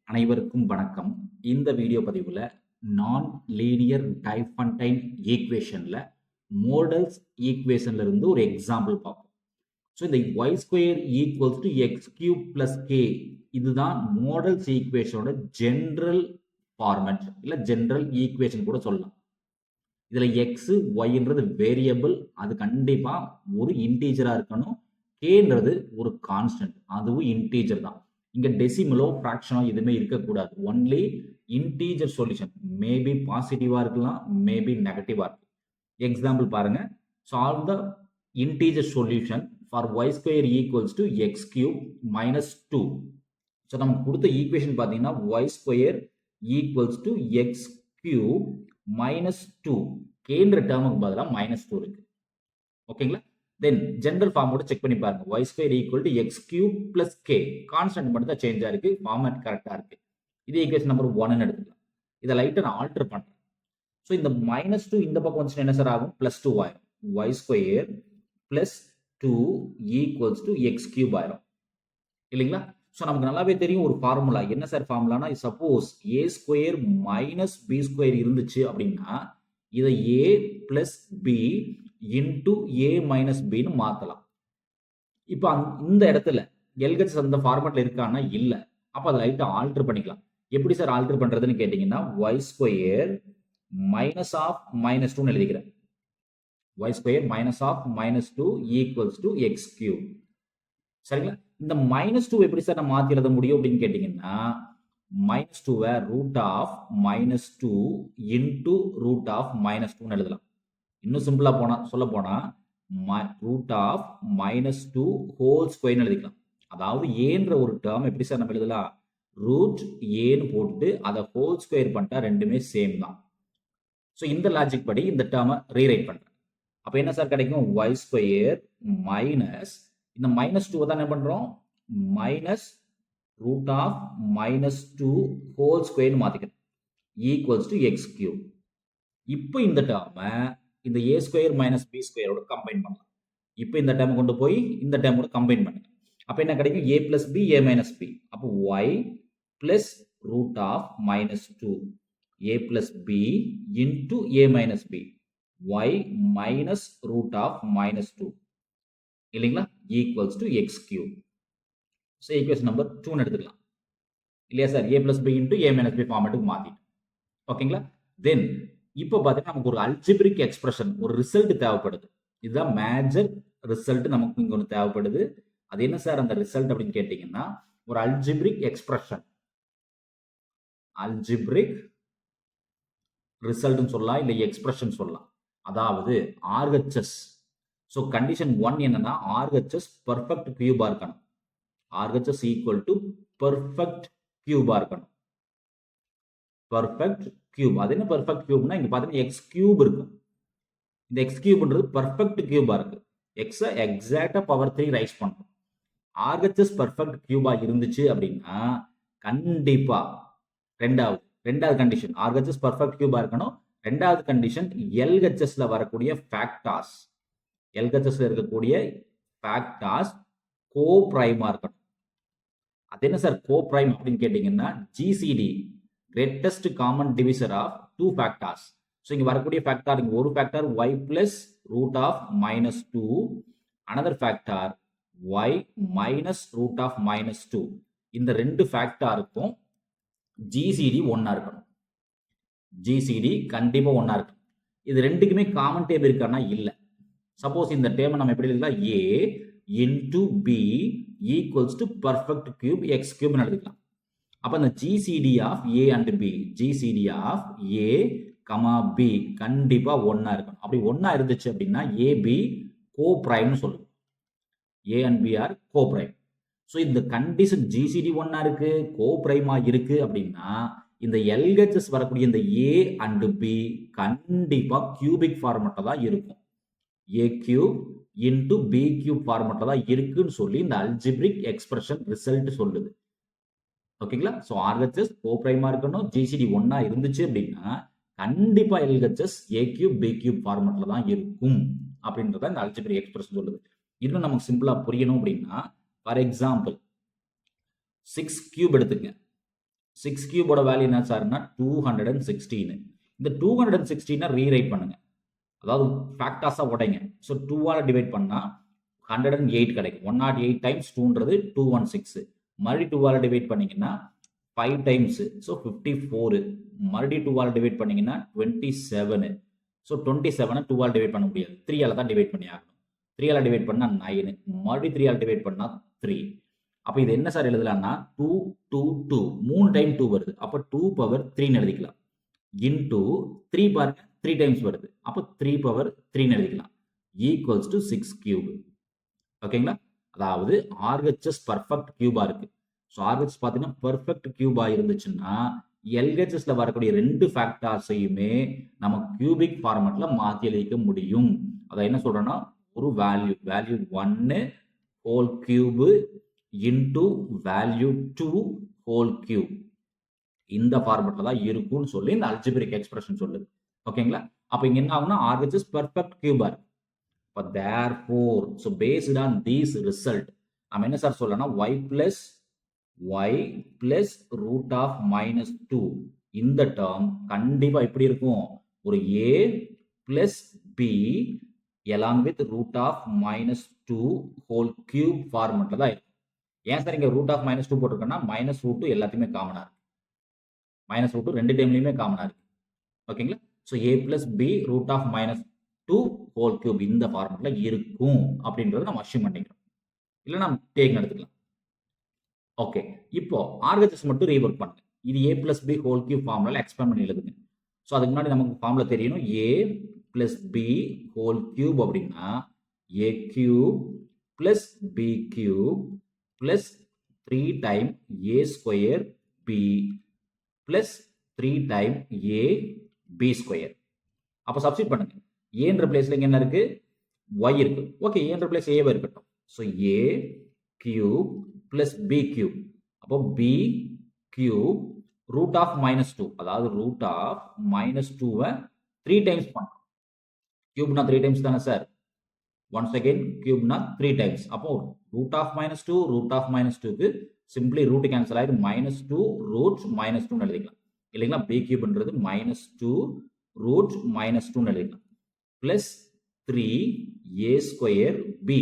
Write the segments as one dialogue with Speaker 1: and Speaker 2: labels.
Speaker 1: அனைவருக்கும் வணக்கம். இந்த வீடியோ பதிவில் நான் லீனியர் டைஃபன்டைன் ஈக்குவேஷனில் மோடல்ஸ் ஈக்குவேஷன்ல இருந்து ஒரு எக்ஸாம்பிள் பார்ப்போம். ஸோ இந்த y square equals to x cube plus k இதுதான் மோடல்ஸ் ஈக்குவேஷனோட ஜென்ரல் ஃபார்மேட் இல்லை ஜென்ரல் ஈக்குவேஷன் கூட சொல்லலாம். இதில் எக்ஸு ஒய்ன்றது வேரியபிள், அது கண்டிப்பாக ஒரு இன்டீஜராக இருக்கணும். கேன்றது ஒரு கான்ஸ்டன்ட், அதுவும் இன்டீஜர் தான். இங்க டெசிமலோ ஃப்ராக்ஷனோ எதுவுமே இருக்கக்கூடாது. Only integer solution. மேபி பாசிட்டிவா இருக்கலாம், மேபி நெகட்டிவா இருக்கும். எக்ஸாம்பிள் பாருங்க. Solve the integer solution for y square equals to x cube minus 2. So நமக்கு கொடுத்த ஈக்குவேஷன் பார்த்தீங்கன்னா y square equals to x cube minus 2. கேன்ற டேர்முக்கு பதிலாக மைனஸ் 2 இருக்கு. ஓகேங்களா? தென் ஜெனரல் ஃபார்மோட செக் பண்ணி பாருங்க. Y square equal to x cube plus k. Constant மட்டும் தான் சேஞ்ச் ஆயிருக்கு, ஃபார்மேட் கரெக்டா இருக்கு. இது ஈக்குவேஷன் நம்பர் 1 எடுத்துக்கலாம். இதை லைட்டா நான் ஆல்டர் பண்றேன். ஸோ இந்த மைனஸ் 2 இந்த பக்கம் வந்துச்சுன்னா என்ன சார் ஆகும்? பிளஸ் 2 ஆயிரும். Y square plus 2 equals to x cube ஆயிரும் இல்லைங்களா? ஸோ நமக்கு நல்லாவே தெரியும் ஒரு ஃபார்முலா. என்ன சார் ஃபார்முலானா, suppose a square minus b square இருந்துச்சு அப்படின்னா இதை a plus b into a minus பின்னு மாத்தலாம். இப்போ இந்த இடத்துல எல்ஹெச் அந்த ஃபார்மேட்ல இருக்கான்னா இல்ல. அப்ப அதை லைட்டா ஆல்டர் பண்ணிக்கலாம். எப்படி சார் ஆல்டர் பண்றதுன்னு கேட்டீங்கன்னா, y square minus of minus 2 எழுதிக்கிறேன். Y square minus of minus 2 equals to x cube. சரிங்களா? இந்த மைனஸ் 2 எப்படி சார் நான் மாத்தி எழுத முடியும் அப்படின்னு கேட்டீங்கன்னா, minus 2 root of minus 2 into root of minus 2 எழுதலாம். இன்னும் சிம்பிளா சொல்ல போனா root of minus 2 whole square எழுதிக்கலாம். அதாவது ஏன்ற ஒரு டேர்ம் எப்படி சார் நம்ம எழுதலாம்? ரூட் ஏன்னு போட்டு அதை ஹோல் ஸ்கொயர் பண்ணிட்டா ரெண்டுமே சேம் தான். ஸோ இந்த லாஜிக் படி இந்த டேர்மை ரீரைட் பண்றேன். அப்போ என்ன சார் கிடைக்கும்? ஒய் ஸ்கொயர் மைனஸ் இந்த மைனஸ் 2 தான் என்ன பண்றோம்? Minus root of minus 2 whole square மாத்திக்கிறேன் ஈக்குவல்ஸ் டு எக்ஸ் கியூப். இப்போ இந்த டேர்மை இந்த ஏ ஸ்கொயர் மைனஸ் பி ஸ்கொயரோட கம்பைன் பண்ணலாம். இப்போ இந்த டேர்ம் கொண்டு போய் இந்த டேர்மோட கம்பைன் பண்ணுங்க. அப்போ என்ன கிடைக்கும்? A plus b a minus b. அப்போ y plus root of minus 2 a plus b into a minus b y minus root of minus 2 இல்லைங்களா? Equals to x cube. So equation number 2 எடுத்துக்கலாம் இல்லையா sir? A plus b into a minus b ஃபார்மேட்டுக்கு மாத்திட்டு. ஓகேங்களா? தென் இப்போ பார்த்தீங்கன்னா நமக்கு ஒரு அல்ஜிபிரிக் எக்ஸ்பிரஷன், ஒரு ரிசல்ட் தேவைப்படுது. இதுதான் மேஜர் ரிசல்ட் நமக்கு இங்க ஒன்று தேவைப்படுது. அது என்ன சார் அந்த ரிசல்ட் அப்படின்னு கேட்டீங்கன்னா, ஒரு அல்ஜிபிரிக் எக்ஸ்பிரஷன், அல்ஜிபிரிக் ரிசல்ட்னு சொல்லலாம், இல்லை எக்ஸ்பிரஷன் சொல்லலாம். அதாவது ஆர்ஹெச்எஸ். ஸோ கண்டிஷன் 1 என்னன்னா, ஆர்ஹெச்எஸ் பெர்ஃபெக்ட் கியூபா இருக்கணும். ஆர்ஹெச்எஸ் ஈக்குவல் டு பெர்ஃபெக்ட் கியூபா இருக்கணும். Perfect cube. அது என்ன பெர்ஃபெக்ட் கியூப்னா, இங்க பாத்தீங்கன்னா எக்ஸ் கியூப் இருக்கும். இந்த எக்ஸ் கியூப்ன்றது பெர்ஃபெக்ட் கியூபா இருக்கு. எக்ஸ எக்ஸாக்டா பவர் 3 ரைஸ் பண்றோம். ஆர்ஹெச்எஸ் பெர்ஃபெக்ட் கியூபா இருந்துச்சு அப்படின்னா கண்டிப்பா ரெண்டாவது கண்டிஷன் ஆர்ஹெச்எஸ் பெர்ஃபெக்ட் கியூபா இருக்கணும். ரெண்டாவது கண்டிஷன் எல்ஹெச்எஸ்ல வரக்கூடிய ஃபேக்டார்ஸ், எல்ஹெச்எஸ்ல இருக்கக்கூடிய ஃபேக்டார்ஸ் கோ பிரைமா இருக்கணும். அது என்ன சார் கோ பிரைம் அப்படின்னு கேட்டீங்கன்னா, GCD greatest common divisor of two factors. So இங்க வரக்கூடிய ஃபேக்டார், இங்க ஒரு factor y plus root of minus 2, another factor y minus root of minus 2. இந்த ரெண்டு ஃபேக்டாருக்கும் ஜிசிடி 1 இருக்கணும். ஜிசிடி கண்டிப்பா 1 இருக்கணும். இது ரெண்டுக்குமே காமன் டேம் இருக்கான்னா இல்ல. சப்போஸ் இந்த டேம் நம்ம எப்படி எழுதலாம்? a into b equals to perfect cube x cube எழுதிக்கலாம். அப்ப இந்த GCD of a and b, GCD of a comma b கண்டிப்பா 1 இருக்கணும். அப்படி 1 இருந்துச்சு அப்படின்னா ஏபி கோ பிரைம்னு சொல்லுவோம். A and b are coprime. So இந்த கண்டிஷன் ஜிசிடி 1 இருக்கு, கோ பிரைமா இருக்கு அப்படின்னா இந்த எல்ஹெச்எஸ் வரக்கூடிய இந்த ஏ அண்ட் பி கண்டிப்பா கியூபிக் ஃபார்மேட்ல தான் இருக்கும். A cube into B cube ஃபார்மேட்ல தான் இருக்குன்னு சொல்லி இந்த அல்ஜிபிரிக் எக்ஸ்பிரஷன் ரிசல்ட் சொல்லுது. ஓகேங்களா? ஸோ ஆர்ஹெச்எஸ் கோ பிரைமா இருக்கணும். ஜிசிடி 1 இருந்துச்சு அப்படின்னா கண்டிப்பா LHS a cube b cube ஃபார்மேட்ல தான் இருக்கும் அப்படின்றத இந்த அல்ஜிபிரிக் எக்ஸ்பிரஷன் சொல்லுது. இன்னும் நமக்கு சிம்பிளா புரியணும் அப்படின்னா, ஃபார் எக்ஸாம்பிள் 6 கியூப் எடுத்துங்க. 6 கியூபோட வேல்யூ என்ன சார்னா 216. இந்த 216 ரீரைட் பண்ணுங்க, அதாவது ஃபேக்டாஸாக உடைங்க. ஸோ 2ஆல் டிவைட் பண்ணால் 108 கிடைக்கும். 108 டைம்ஸ் 2ன்றது 216. மறுபடியும் 2ஆல் டிவைட் பண்ணிங்கன்னா 5 டைம்ஸ், ஸோ 54. மறுபடியும் 2ஆல் டிவைட் பண்ணிங்கன்னா 27. ஸோ 27 2ஆல் டிவைட் பண்ண முடியாது, 3ஆல் தான் டிவைட் பண்ணி ஆகணும். 3ஆல் டிவைட் பண்ணால் 9, மறுபடியும் 3ஆல் டிவைட் பண்ணால் 3. அப்போ இது என்ன சார் எழுதலாம்னா 2 2 2 3 டைம் 2 வருது, அப்போ 2 பவர் 3ன்னு எழுதிக்கலாம். இன்டூ 3 பாருங்க 3 டைம்ஸ் வருது, அப்போ 3 பவர் 3ன்னு எழுதிக்கலாம். Equals to 6 cube. ஓகேங்களா? அதாவது RHS பர்ஃபெக்ட் கியூபா இருக்கு. ஸோ RHS பார்த்தீங்கன்னா பர்ஃபெக்ட் கியூபா இருந்துச்சுன்னா LHSல வரக்கூடிய 2 ஃபேக்டார்ஸையுமே நம்ம கியூபிக் ஃபார்மேட்ல மாற்றி எழுதிக்க முடியும். அதை என்ன சொல்றோம்னா ஒரு value 1 whole cube into value 2 whole cube, இந்த ஃபார்மேட்ல தான் இருக்கும்னு சொல்லி இந்த அல்ஜிபிரிக் எக்ஸ்பிரஷன் சொல்லுது. ஓகேங்களா? அப்ப இங்க என்ன ஆகும்னா RHS பர்ஃபெக்ட் கியூபா இருக்கு. அப்ப therefore, so based on this result, நம்ம என்ன சார் சொல்லலாம், y plus root of minus 2 இந்த டேர்ம் கண்டிப்பா எப்படி இருக்கும், ஒரு a plus b along with root of minus 2 whole cube ஃபார்மேட்ல தான் இருக்கும். ஏன் சார் இங்க root of minus 2 போட்டிருக்கேன்னா மைனஸ் ரூட் 2 எல்லாத்தையுமே காமனா இருக்கு. மைனஸ் ரூட் 2 ரெண்டு டைம்லயுமே காமனா இருக்கு. ஓகேங்களா? So a plus b root of minus 2 whole cube இந்த ஃபார்மேட்ல இருக்கும் அப்படின்றத நம்ம அஷ்யூம் பண்ணிக்கிறோம். இல்லை நம்ம டேக் எடுத்துக்கலாம். ஓகே, இப்போ RHS மட்டும் ரீவொர்க் பண்ணுங்க. இது a plus b whole cube ஃபார்முலால எக்ஸ்பேண்ட் பண்ணி எழுதுங்க. ஸோ அதுக்கு முன்னாடி நமக்கு ஃபார்முலா தெரியணும். a plus b whole cube அப்படின்னா a cube plus b cube plus 3 time a square b plus 3 time a b square. அப்போ சப்ஸ்டிட் பண்ணுங்க. ஏன்ற பிளேஸ்ல இங்க என்ன இருக்கு, y இருக்கு. ஓகே, ஏன்ற பிளேஸ் a இருக்கட்டும். So a cube plus b cube, அப்போ b cube root of minus 2, அதாவது ரூட் ஆஃப் மைனஸ் 2வை 3 டைம்ஸ் பண்ணுறோம். கியூப்னா 3 டைம்ஸ் தானே சார், ஒன்ஸ் அகைன் கியூப்னா 3 டைம்ஸ். அப்போ root of minus 2 root of minus 2க்கு சிம்பிளி ரூட் கேன்சல் ஆயிடும், மைனஸ் 2 ரூட் மைனஸ் 2 எழுதிக்கலாம் இல்லைங்களா. b கியூப்ன்றது மைனஸ் 2 ரூட் மைனஸ் 2 எழுதிக்கலாம். பிளஸ் 3 a ஸ்கொயர் b,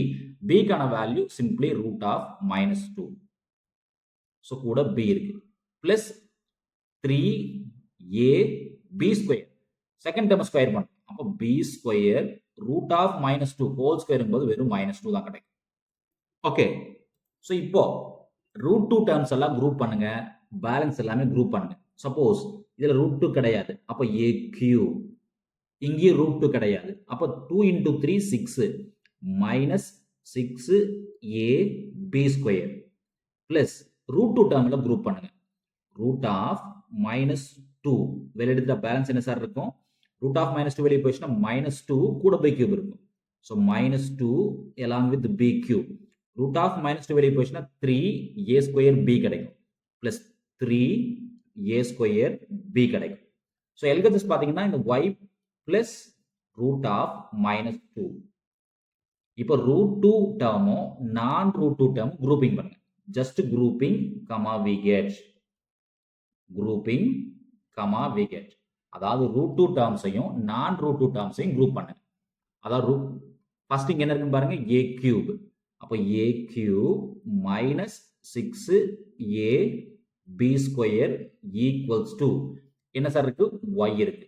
Speaker 1: bக்கான value simply root of minus 2, so கூட b இருக்கு. Plus 3 a b square, second term square பண்ணும், அப்போ b square root of minus 2 whole square போது வெறும் மைனஸ் 2 தான் கிடைக்கும். ஓகே, ஸோ இப்போ ரூட் 2 டேர்ம்ஸ் எல்லாம் குரூப் பண்ணுங்க, பேலன்ஸ் எல்லாமே குரூப் பண்ணுங்க. சப்போஸ் இதுல ரூட் 2 கிடையாது, அப்போ a கியூப், இங்கேயும் ரூட் 2 கிடையாது, அப்போ 2 into 3 6 minus 6 a b square plus root 2 டேர்ம்ல குரூப் பண்ணுங்க. ரூட் ஆஃப் மைனஸ் 2 வெளியெடுத்த பேலன்ஸ் என்ன சார் இருக்கும், ரூட் ஆஃப் மைனஸ் 2 வெளியே போயிடுச்சுன்னா மைனஸ் 2 கூட பை கியூப் இருக்கும். So minus 2 along with b cube, root of minus 2 வெளியே போயிடுச்சுன்னா 3 a ஸ்கொயர் b கிடைக்கும் பிளஸ் 3 a ஸ்கொயர் b கிடைக்கும். ஸோ LHS பார்த்தீங்கன்னா இந்த y plus root of minus 2. இப்போ ரூட் 2 டேர்மும் நான் ரூட் 2 டேர்மும் குரூப்பிங் பண்ணுங்க. Just grouping comma we get, grouping comma we get, அதாவது ரூட் 2 டேர்ம்ஸையும் நான் ரூட் 2 டேர்ம்ஸையும் குரூப் பண்ணுங்க. அதாவது ரூட் ஃபர்ஸ்ட் இங்க என்ன இருக்குன்னு பாருங்க, a கியூப், அப்போ a cube minus 6 a b square equals to என்ன சார் இருக்கு, y இருக்கு.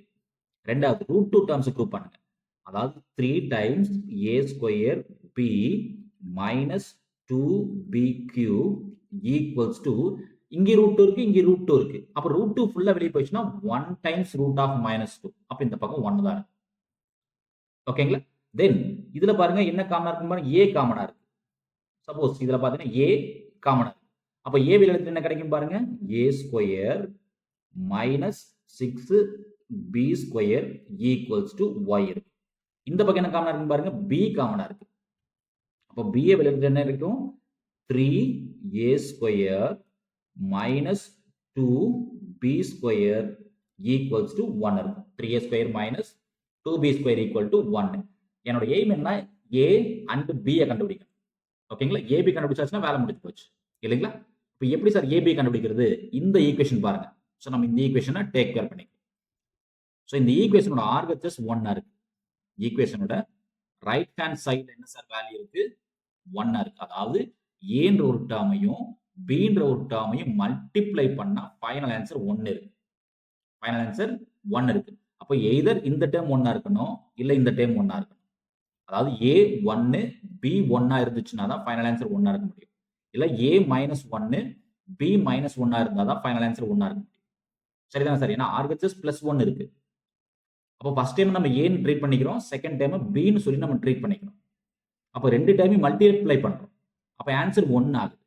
Speaker 1: ரெண்டாவது ரூட் 2 டேர்ம்ஸ் குரூப் பண்ணுங்க, அதாவது 3 times a square b minus 2b cube equals to, இங்க ரூட் 2 இருக்கு, இங்க ரூட் 2 இருக்கு, அப்ப ரூட் 2 ஃபுல்லா வெளியே போயிடுச்சுன்னா 1 டைம்ஸ் ரூட் ஆஃப் மைனஸ் 2, அப்ப இந்த பக்கம் 1 தான் இருக்கு. ஓகேங்களா? தென் இதுல பாருங்க என்ன காமனா இருக்கு பாருங்க, a காமனா இருக்கு. சப்போஸ் இதுல பாத்தீங்கன்னா a காமனா இருக்கு, அப்ப a வெளிய எடுத்து என்ன கிடைக்கும் பாருங்க, a square minus 6b square equals to y இருக்கு. இந்த பக்கம் என்ன காமனா இருக்கு பாருங்க, b காமனா இருக்கு. அப்ப b வெளிய எடுத்து என்ன இருக்கும், 3a square minus 2b square equals to 1 இருக்கும். 3a square minus 2b square equal to 1. என்னோட எய்ம் என்ன, a அண்ட் b கண்டுபிடிக்கணும். ஓகேங்களா? ab கண்டுபிடிச்சாச்சுன்னா வேலை முடிஞ்சு போச்சு இல்லைங்களா? இப்போ எப்படி சார் ஏபி கண்டுபிடிக்கிறது? இந்த ஈக்குவேஷன் பாருங்க. ஸோ நம்ம இந்த ஈக்குவேஷனை டேக் கேர் பண்ணிக்கலாம். ஸோ இந்த ஈக்குவேஷனோட ஆர்ஹெச்எஸ் 1 இருக்கு. ஈக்குவேஷனோட ரைட் ஹேண்ட் சைடில் என்ன சார் வேல்யூ இருக்கு? 1 இருக்கு. அதாவது ஏன்ற ஒரு டேர்மையும் பின்ற ஒரு டேர்மையும் மல்டிப்ளை பண்ணா ஃபைனல் ஆன்சர் 1 இருக்கு. ஃபைனல் ஆன்சர் 1 இருக்கு. அப்போ எய்தர் இந்த டேர்ம் 1 இருக்கணும், இல்ல இந்த டேர்ம் 1 இருக்கணும். அதாவது ஏ 1 பி 1 இருந்துச்சுன்னா தான் ஃபைனல் ஆன்சர் 1 இருக்க முடியும். இல்ல ஏ -1 பி -1 இருந்தா தான் ஃபைனல் ஆன்சர் 1 இருக்க முடியும். சரிதானே சார்? ஏன்னா ஆர்ஹெச்எஸ் +1 இருக்கு. அப்போ ஃபர்ஸ்ட் டைம் நம்ம ஏன்னு ட்ரீட் பண்ணிக்கிறோம், செகண்ட் டைம் பின்னு சொல்லி நம்ம ட்ரீட் பண்ணிக்கிறோம். அப்போ ரெண்டு டைமையும் மல்டிப்ளை பண்றோம். அப்போ ஆன்சர் 1 ஆகுது.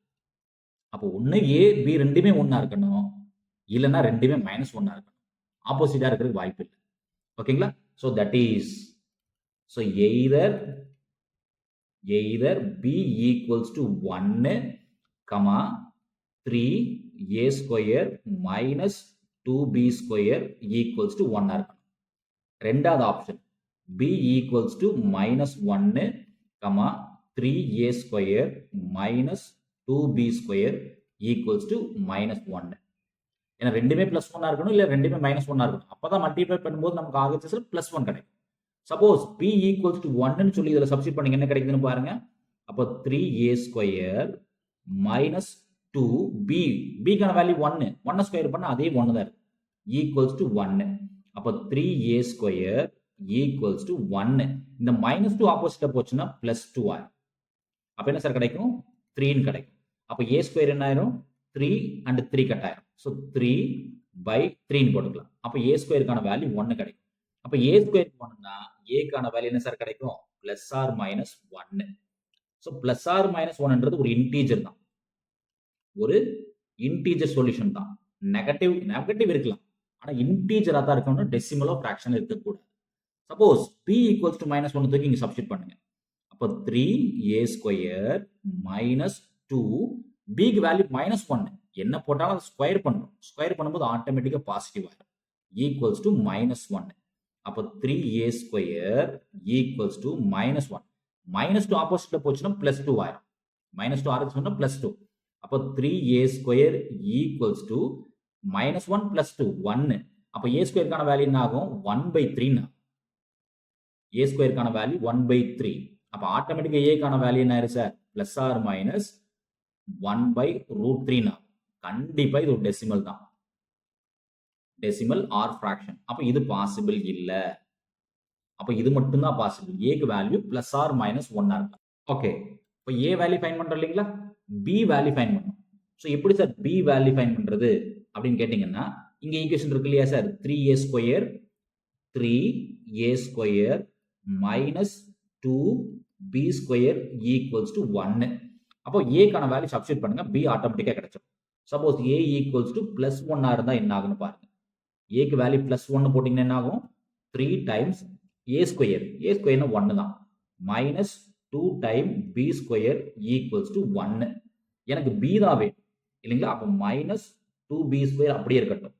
Speaker 1: அப்போ ஒன்று ஏ பி ரெண்டுமே 1 இருக்கணும், இல்லைன்னா ரெண்டுமே -1 இருக்கணும். ஆப்போசிட்டா இருக்கிறதுக்கு வாய்ப்பு இல்லை. ஓகேங்களா? So that is so either b equals to 1, 3a² - 2b² equals to 1 இருக்கணும். ரெண்டாவது option b equals to -1, 3a² - 2b² equals to -1. ஏன்னா ரெண்டுமே +1 இருக்கணும், இல்லை ரெண்டுமே -1 இருக்கணும். அப்பதான் மல்டிப்ளை பண்ணும்போது நமக்கு ஆர்ஹெச்எஸ்ல +1 கிடைக்கும். சப்போஸ் b ஈக்குவல்ஸ் டு 1 சொல்லி இதில் சப்ஸ்டிட் பண்ணீங்க, என்ன கிடைக்குதுன்னு பாருங்க. அப்போ 3a² - 2b, bக்கான வேல்யூ 1 ஸ்கொயர் பண்ணா அதே 1 தான் இருக்கு, ஈக்குவல்ஸ் டு 1. அப்போ 3a² ஈக்குவல்ஸ் டு 1. இந்த -2 ஆப்போசிட்டா போச்சுன்னா +2 ஆயிரும். அப்போ என்ன சார் கிடைக்கும்? 3 கிடைக்கும். அப்போ a² என்ன ஆயிரும்? 3 and 3 கட் ஆயிரும். ஸோ 3/3 போட்டுக்கலாம். அப்போ a²க்கான வேல்யூ 1 கிடைக்கும். அப்போ a² 1னா ஏக்கான வேல்யூ என்ன சார் கிடைக்கும்? +or-1. ஸோ +or-1ன்றது ஒரு இன்டீஜர் தான், ஒரு இன்டீஜர் சொல்யூஷன் தான். நெகட்டிவ் இருக்கலாம், ஆனா இன்டீஜரா தான் இருக்கணும், டெசிமலோ ஃபிராக்ஷன் இருக்கக்கூடாது. சப்போஸ் b ஈக்குவல்ஸ் டு -1 தூக்கி இங்க சப்ஸ்டிட் பண்ணுங்க. அப்போ 3a² - 2, bக்கு வேல்யூ -1, என்ன போட்டாலும் அதை ஸ்கொயர் பண்றோம். ஸ்கொயர் பண்ணும்போது ஆட்டோமேட்டிக்கா பாசிட்டிவ் ஆயிடும், ஈக்குவல்ஸ் டு -1. அப்போ 3a² ஈக்குவல்ஸ் டு -1. -2 ஆப்போசிட்ல போச்சுன்னா +2 ஆயிரும். -2 ஆர்ஹெச் சொன்னா +2. அப்போ 3a² ஈக்குவல்ஸ் டு -1 + 2 1. அப்போ a²க்கான வேல்யூ என்ன ஆகும்? 1/3. a²க்கான வேல்யூ 1/3. அப்போ ஆட்டோமேட்டிக்கா ஏக்கான வேல்யூ என்ன ஆயிரும் சார்? +or-1/√3. கண்டிப்பா இது ஒரு டெசிமல் தான், டெசிமல் ஆர் ஃபிராக்ஷன். அப்போ இது பாசிபிள் இல்ல. அப்போ இது மட்டும் தான் பாசிபிள். ஏக்கு வேல்யூ +or-1 இருக்கும். ஓகே, இப்போ ஏ வேல்யூ ஃபைண்ட் பண்றோம் இல்லைங்களா? பி வேல்யூ ஃபைண்ட் பண்ணணும். ஸோ எப்படி சார் பி வேல்யூ ஃபைண்ட் பண்றது அப்படின்னு கேட்டீங்கன்னா, இங்க ஈக்குவேஷன் இருக்கு இல்லையா sir? 3a² - 2b² equals to 1. அப்போ ஏக்கான வேல்யூ சப்ஸ்டிட் பண்ணுங்க, பி ஆட்டோமேட்டிக்கா கிடைச்சிடும். சப்போஸ் ஏ ஈக்குவல்ஸ் டு +1 இருந்தா என்ன ஆகுன்னு பாருங்க. ஏக்கு வேல்யூ +1 போட்டீங்கன்னா என்ன ஆகும்? 3 டைம்ஸ் a², a² 1 தான், -2 டைம் b² ஈக்குவல்ஸ் டு 1. எனக்கு b தான் வேணும் இல்லைங்களா? அப்போ -2b² அப்படியே இருக்கட்டும்.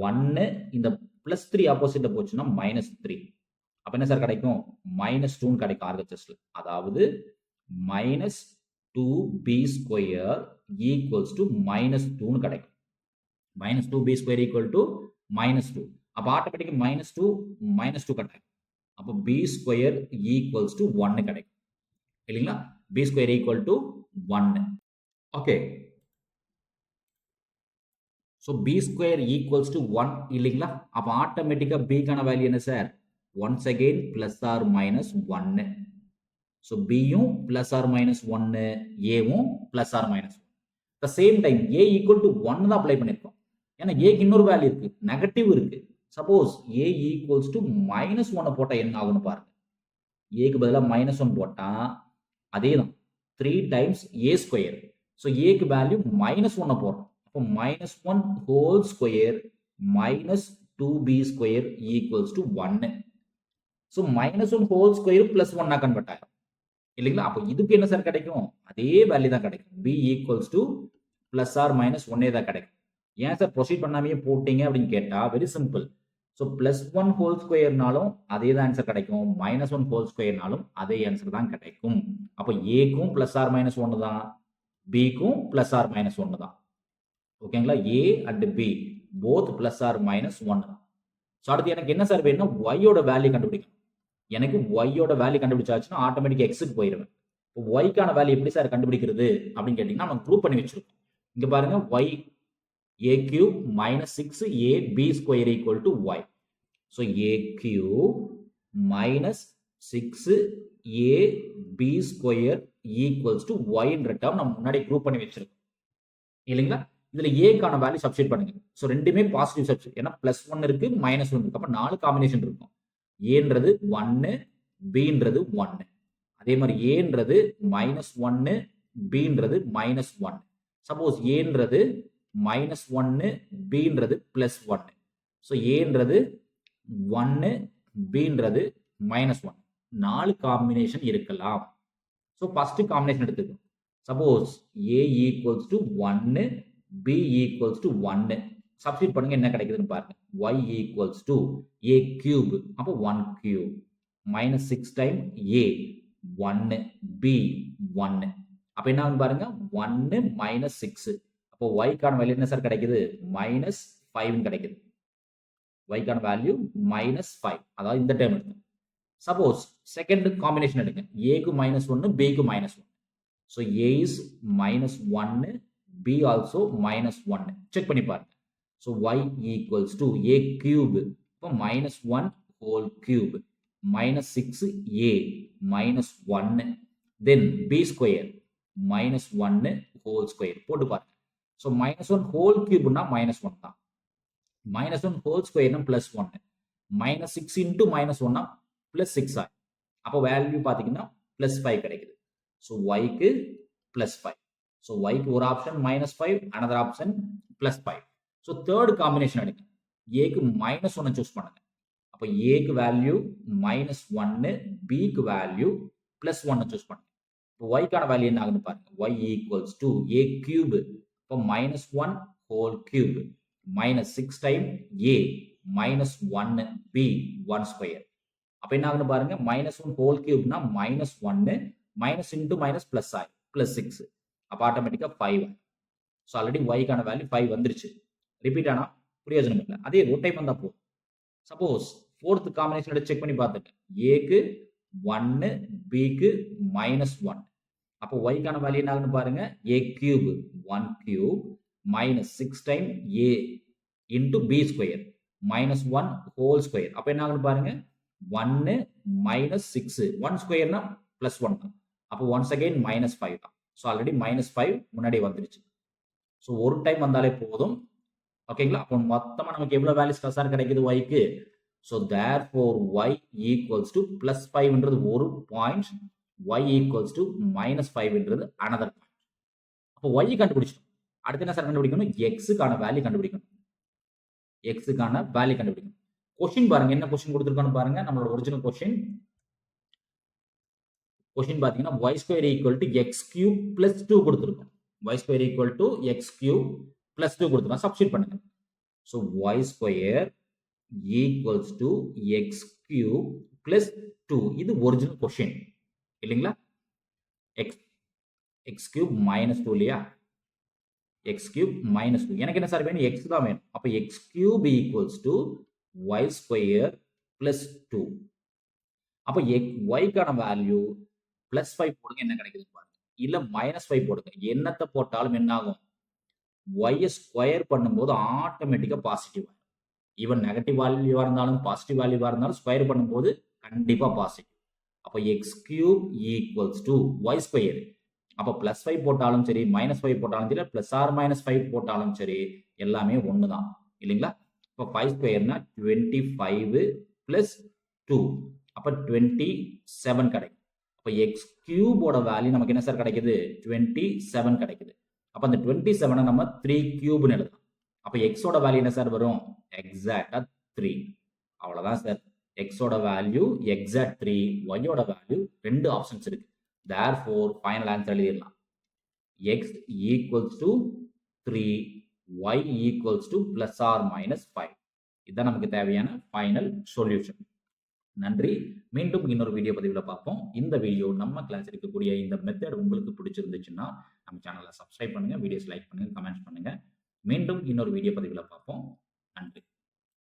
Speaker 1: 1 இந்த +3 ஆப்போசிட்ல போச்சுன்னா -3. அப்ப என்ன சார் கிடைக்கும்? -2 கிடைக்கும் ஆர்ஹெச்எஸ்ல. அதாவது -2b² ஈக்குவல்ஸ் டு -2 கிடைக்கும். -2b² equal to -2. அப்ப ஆட்டோமேட்டிக்கா -2 கட் ஆகும். அப்போ b² ஈக்குவல்ஸ் டு 1 கிடைக்கும் இல்லைங்களா? b² equal to 1. Okay, so b² equals to 1 இல்லைங்களா? அப்போ ஆட்டோமேட்டிக்கா bக்கான வேல்யூ என்ன sir? Once again +or-1. So பியும் +or-1, ஏவும் +or-1. The same time A equal to 1 தான் அப்ளை பண்ணியிருக்கோம். ஏன்னா ஏக்கு இன்னொரு வேல்யூ இருக்கு, நெகட்டிவ் இருக்கு. சப்போஸ் ஏ ஈக்குவல்ஸ் டு -1 போட்டா என்ன ஆகும்னு பாருங்க. ஏக்கு பதிலாக -1 போட்டா அதே தான், 3 டைம்ஸ் a². ஸோ ஏக்கு வேல்யூ -1 போடுறோம். அப்போ -1 whole square -2b² equals to 1. So -1 whole square +1 convert ஆகும் இல்லைங்களா? அப்போ இதுக்கு என்ன சார் கிடைக்கும்? அதே வேல்யூ தான் கிடைக்கும். b ஈக்குவல்ஸ் டு +or-1 தான் கிடைக்கும். ஏன் சார் ப்ரொசீட் பண்ணாமே போட்டீங்க அப்படின்னு கேட்டா, வெரி சிம்பிள். ஸோ +1 ஹோல் ஸ்கொயர்னாலும் அதே தான் ஆன்சர் கிடைக்கும், -1 ஹோல் ஸ்கொயர்னாலும் அதே ஆன்சர் தான் கிடைக்கும். அப்போ ஏக்கும் +or-1 தான், பிக்கும் பிளஸ் ஆர் மைனஸ் ஒன்று தான். ஓகேங்களா, a and b both plus or minus ஒன்று தான். ஸோ அடுத்து எனக்கு என்ன சார் வேணும்னா ஒய்யோட வேல்யூ கண்டுபிடிக்கணும். எனக்கு ஒய்யோட வேல்யூ கண்டுபிடிச்சாச்சுன்னா ஆட்டோமேட்டிக்காக எக்ஸுக்கு போயிடுவேன். இப்போ ஒய்க்கான வேல்யூ எப்படி சார் கண்டுபிடிக்கிறது அப்படின்னு கேட்டிங்கன்னா நம்ம குரூப் பண்ணி வச்சிருக்கோம். இங்கே பாருங்க, y a cube minus 6 AB square equal to y. So a cube minus 6AB square equals to ஒய்ன்ற டேர்ம் நம்ம முன்னாடி குரூப் பண்ணி வச்சிருக்கோம் இல்லைங்களா. இதுல ஏக்கான வேல்யூ சப்ஸ்டிட் பண்ணுங்க. ஸோ ரெண்டுமே பாசிட்டிவ் சப்ஸ்டிட், ஏன்னா பிளஸ் 1 இருக்கு மைனஸ் 1 இருக்கு. அப்போ 4 காம்பினேஷன் இருக்கும். ஏன்றது 1, பின்றது 1, அதே மாதிரி ஏன்றது மைனஸ் 1, பின்றது மைனஸ் 1. சப்போஸ் ஏன்றது மைனஸ் 1, பின்றது பிளஸ் 1. ஸோ ஏன்றது 1, பின்றது மைனஸ் 1. 4 காம்பினேஷன் இருக்கலாம். ஸோ ஃபர்ஸ்ட் காம்பினேஷன் எடுத்துக்கணும். Suppose a equals to 1, b equals to 1. Substitute பண்ணுங்க, என்ன கிடைக்குதுன்னு பாருங்க. Y equals to a cube, அப்போ 1 cube minus 6 time a 1, b 1. அப்போ என்ன ஆகும் பாருங்க, 1 மைனஸ் 6. அப்போ ஒய்க்கான வேல்யூ என்ன சார் கிடைக்குது, மைனஸ் 5 கிடைக்குது. ஒய்க்கான வேல்யூ மைனஸ் 5, அதாவது இந்த டேர்ம் எடுத்து. சப்போஸ் செகண்ட் காம்பினேஷன் எடுங்க, ஏக்கு மைனஸ் 1, பிக்கு minus 1. So a is minus 1, b also minus 1. Check பண்ணி பாருங்க. So y equals to a cube, இப்போ minus 1 whole cube minus 6a minus 1, then b square minus 1 whole square போட்டு பாருங்க. So minus 1 whole கியூப்னா minus 1 தான், minus 1 whole ஸ்கொயர்னா plus 1, minus 6 into minus 1னா plus 6 ஆகும். அப்போ வேல்யூ பார்த்தீங்கன்னா பிளஸ் 5 கிடைக்குது. ஸோ ஒய்க்கு பிளஸ் 5. ஸோ ஒய்க்கு ஒரு option minus 5, another option plus 5. So third combination எடுங்க, ஏக்கு மைனஸ் 1 சூஸ் பண்ணுங்க. அப்போ ஏக்கு வேல்யூ மைனஸ் 1, பிக்கு வேல்யூ பிளஸ் 1 சூஸ் பண்ணுங்க. இப்போ ஒய்க்கான வேல்யூ என்ன ஆகுன்னு பாருங்க. Y equals to a cube, இப்போ minus 1 whole cube minus 6 time a minus 1 b 1 square. அப்போ என்ன ஆகுன்னு பாருங்க, மைனஸ் 1 ஹோல் கியூப்னா minus 1, minus into minus plus ஆகி பிளஸ் 6. அப்போ ஆட்டோமேட்டிக்காக 5. ஸோ ஆல்ரெடி ஒய்க்கான வேல்யூ 5 வந்துருச்சு. ரிப்பீட் ஆனால் பிரயோஜனம் இல்லை, அதே ஒரு டைம் வந்தால் போதும். சப்போஸ் ஃபோர்த் காம்பினேஷன் எடுத்து செக் பண்ணி பார்த்துங்க, ஏக்கு 1, பிக்கு மைனஸ் 1. அப்போ ஒய்க்கான வேல்யூ என்ன ஆகுன்னு பாருங்க, a cube 1 cube minus 6 time a into b square minus 1 whole square. அப்போ என்ன ஆகுன்னு பாருங்க, 1 மைனஸ் 6, 1 ஸ்கொயர்னா பிளஸ் 1 தான். அப்போ ஒன்ஸ் அகைன் மைனஸ் 5 தான். ஸோ ஆல்ரெடி மைனஸ் 5 முன்னாடி வந்துருச்சு. ஸோ ஒரு டைம் வந்தாலே போதும். ஓகேங்களா, அப்போ மொத்தமாக நமக்கு எவ்வளோ வேல்யூஸ் சார் கிடைக்குது ஒய்க்கு. So therefore y equals to plus 5ன்றது ஒரு point, y equals to minus 5ன்றது அனதர் பாயிண்ட். அப்போ ஒய் கண்டுபிடிச்சிட்டோம். அடுத்து என்ன சார் கண்டுபிடிக்கணும், எக்ஸுக்கான வேல்யூ கண்டுபிடிக்கணும். எக்ஸுக்கான வேல்யூ கண்டுபிடிக்கணும். கொஸ்டின் பாருங்க, என்ன கொஸ்டின் கொடுத்துருக்கான்னு பாருங்க. நம்மளோட ஒரிஜினல் கொஸ்டின் பார்த்தீங்கன்னா y square equal to x cube plus 2 கொடுத்துருக்கோம். Y square equal to x cube plus 2 கொடுத்துருக்கோம். சப்ஸ்டிட் பண்ணுங்க. So y square equals to x cube plus 2, இது ஒரிஜினல் கொஸ்டின் இல்லைங்களா. எக்ஸ் கியூப் மைனஸ் 2 இல்லையா, எக்ஸ் கியூப் மைனஸ் 2. எனக்கு என்ன sir வேணும், X தான் வேணும். அப்போ x cube equals to y square plus 2. அப்போ ஒய்க்கான வேல்யூ பிளஸ் 5 போடுங்க, என்ன கிடைக்குது பாருங்க. இல்ல மைனஸ் 5 போடுங்க, என்னத்தை போட்டாலும் என்ன ஆகும், ஒய்யை ஸ்கொயர் பண்ணும்போது ஆட்டோமேட்டிக்கா பாசிட்டிவ். ஈவன் நெகட்டிவ் வேல்யூவா இருந்தாலும் பாசிட்டிவ் வேல்யூவா இருந்தாலும் ஸ்கொயர் பண்ணும்போது கண்டிப்பா பாசிட்டிவ். அப்போ x cube equals to y square. அப்போ பிளஸ் 5 போட்டாலும் சரி, மைனஸ் 5 போட்டாலும் சரி, பிளஸ் ஆர் மைனஸ் 5 போட்டாலும் சரி, எல்லாமே ஒன்று தான் இல்லைங்களா. இப்போ 5 ஸ்கொயர்னா 25 பிளஸ் 2, அப்போ 27 கிடைக்கும். அப்போ எக்ஸ் கியூபோட வேல்யூ நமக்கு என்ன சார் கிடைக்குது, 27 கிடைக்குது. அப்போ அந்த 27 நம்ம 3 கியூப்னு எழுதலாம். அப்போ எக்ஸோட வேல்யூ என்ன சார் வரும், எக்ஸாக்டா 3. அவ்வளோதான் சார், எக்ஸோட வேல்யூ எக்ஸாக்ட் 3, ஒய்யோட வேல்யூ 2 ஆப்ஷன்ஸ் இருக்கு. தேர்ஃபோர் ஃபைனல் ஆன்சர் எழுதிடலாம். X equals to 3, y equals to plus or minus 5. இதுதான் நமக்கு தேவையான ஃபைனல் சொல்யூஷன். நன்றி. மீண்டும் இன்னொரு வீடியோ பதிவுல பார்ப்போம். இந்த வீடியோ நம்ம கிளாஸ் இருக்கக்கூடிய இந்த மெத்தட் உங்களுக்கு பிடிச்சிருந்துச்சுன்னா, நம்ம சேனலை சப்ஸ்கிரைப் பண்ணுங்க, வீடியோஸ் லைக் பண்ணுங்க, கமெண்ட்ஸ் பண்ணுங்க. மீண்டும் இன்னொரு வீடியோ பதிவுல பார்ப்போம்.